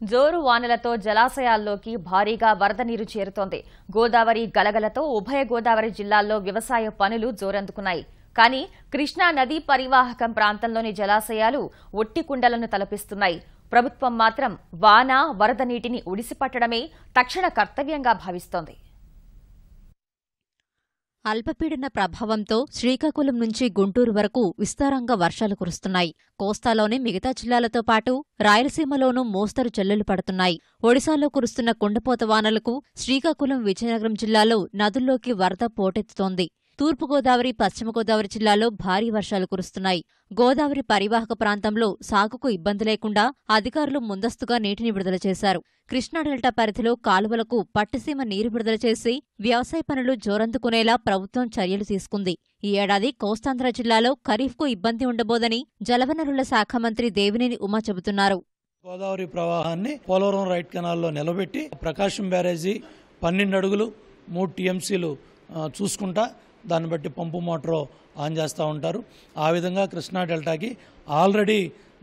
జోరు వానలతో జలాశయాల్లోకి భారీగా వరద నీరు చేరుతోంది. గోదావరి గలగలతో ఉభయ గోదావరి జిల్లాల్లో వ్యవసాయ పనులు జోరందుకున్నాయి. కానీ కృష్ణా నదీ పరివాహకం ప్రాంతంలోని జలాశయాలు ఒట్టి కుండలను తలపిస్తున్నాయి. ప్రభుత్వం మాత్రం వాన వరద నీటిని ఉడిసిపట్టడమే తక్షణ కర్తవ్యంగా భావిస్తోంది. అల్పపీడన ప్రభావంతో శ్రీకాకుళం నుంచి గుంటూరు వరకు విస్తారంగా వర్షాలు కురుస్తున్నాయి. కోస్తాలోని మిగతా జిల్లాలతో పాటు రాయలసీమలోనూ మోస్తరు జల్లులు పడుతున్నాయి. ఒడిశాలో కురుస్తున్న కుండపోత వానలకు శ్రీకాకుళం, విజయనగరం జిల్లాలో నదుల్లోకి వరద పోటెత్తుతోంది. తూర్పుగోదావరి, పశ్చిమ గోదావరి జిల్లాలో భారీ వర్షాలు కురుస్తున్నాయి. గోదావరి పరివాహక ప్రాంతంలో సాగుకు ఇబ్బంది లేకుండా అధికారులు ముందస్తుగా నీటిని విడుదల చేశారు. కృష్ణా డెల్టా పరిధిలో కాలువలకు పట్టిసీమ నీరు విడుదల చేసి వ్యవసాయ పనులు జోరందుకునేలా ప్రభుత్వం చర్యలు తీసుకుంది. ఈ ఏడాది కోస్తాంధ్ర జిల్లాలో ఖరీఫ్కు ఇబ్బంది ఉండబోదని జలవనరుల శాఖ మంత్రి దేవినేని ఉమా చెబుతున్నారు. గోదావరి ప్రవాహాన్ని పోలవరం రైట్ కెనాల్లో నిలబెట్టి ప్రకాశం బ్యారేజీ 12 అడుగులు 3 టీఎంసీలు చూసుకుంటా దాన్ని బట్టి పంపు మోటార్ ఆన్ చేస్తూ ఉంటారు. ఆ విధంగా కృష్ణా డెల్టాకి ఆల్రెడీ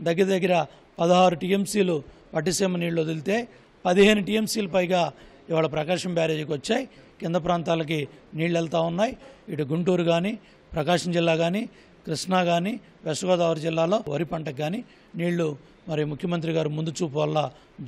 దగ్గర 16 టీఎంసీలు పట్టిసీమ నీళ్లు వదిలితే 15 టీఎంసీలు పైగా ఇవాళ ప్రకాశం బ్యారేజీకి వచ్చాయి. కింద ప్రాంతాలకి నీళ్లు వెళ్తూ ఉన్నాయి. ఇటు గుంటూరు కానీ, ప్రకాశం జిల్లా కానీ, కృష్ణా కానీ, వెస్ట్ గోదావరి జిల్లాలో వరి పంటకు కానీ నీళ్లు మరి ముఖ్యమంత్రి గారు ముందు చూపు వల్ల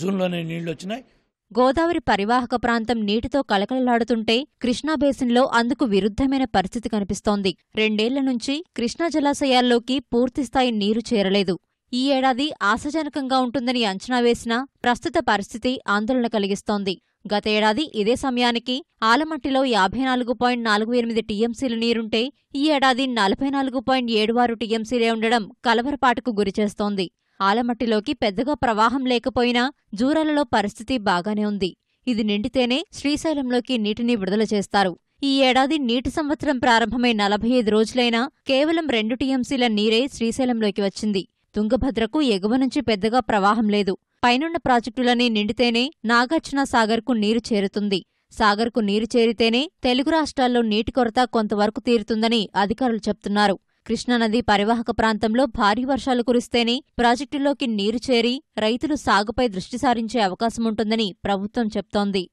జూన్లోనే నీళ్లు వచ్చినాయి. గోదావరి పరివాహక ప్రాంతం నీటితో కలకలలాడుతుంటే కృష్ణా బేసిన్లో అందుకు విరుద్ధమైన పరిస్థితి కనిపిస్తోంది. 2 ఏళ్ల నుంచి కృష్ణా జలాశయాల్లోకి పూర్తిస్థాయి నీరు చేరలేదు. ఈ ఏడాది ఆశాజనకంగా ఉంటుందని అంచనా వేసినా ప్రస్తుత పరిస్థితి ఆందోళన కలిగిస్తోంది. గత ఏడాది ఇదే సమయానికి ఆలమట్టిలో 54.48 టీఎంసీల నీరుంటే ఈ ఏడాది 44.76 టీఎంసీలే ఉండడం కలవరపాటుకు గురిచేస్తోంది. ఆలమట్టిలోకి పెద్దగా ప్రవాహం లేకపోయినా జూరాలలో పరిస్థితి బాగానే ఉంది. ఇది నిండితేనే శ్రీశైలంలోకి నీటిని విడుదల చేస్తారు. ఈ ఏడాది నీటి సంవత్సరం ప్రారంభమై 45 రోజులైనా కేవలం 2 టీఎంసీల నీరే శ్రీశైలంలోకి వచ్చింది. తుంగభద్రకు ఎగువ నుంచి పెద్దగా ప్రవాహం లేదు. పైనున్న ప్రాజెక్టులన్నీ నిండితేనే నాగార్జున సాగర్కు నీరు చేరుతుంది. సాగర్కు నీరు చేరితేనే తెలుగు రాష్ట్రాల్లో నీటి కొరత కొంతవరకు తీరుతుందని అధికారులు చెప్తున్నారు. కృష్ణానది పరివాహక ప్రాంతంలో భారీ వర్షాలు కురిస్తేనే ప్రాజెక్టుల్లోకి నీరు చేరి రైతులు సాగుపై దృష్టి సారించే అవకాశముంటుందని ప్రభుత్వం చెప్తోంది.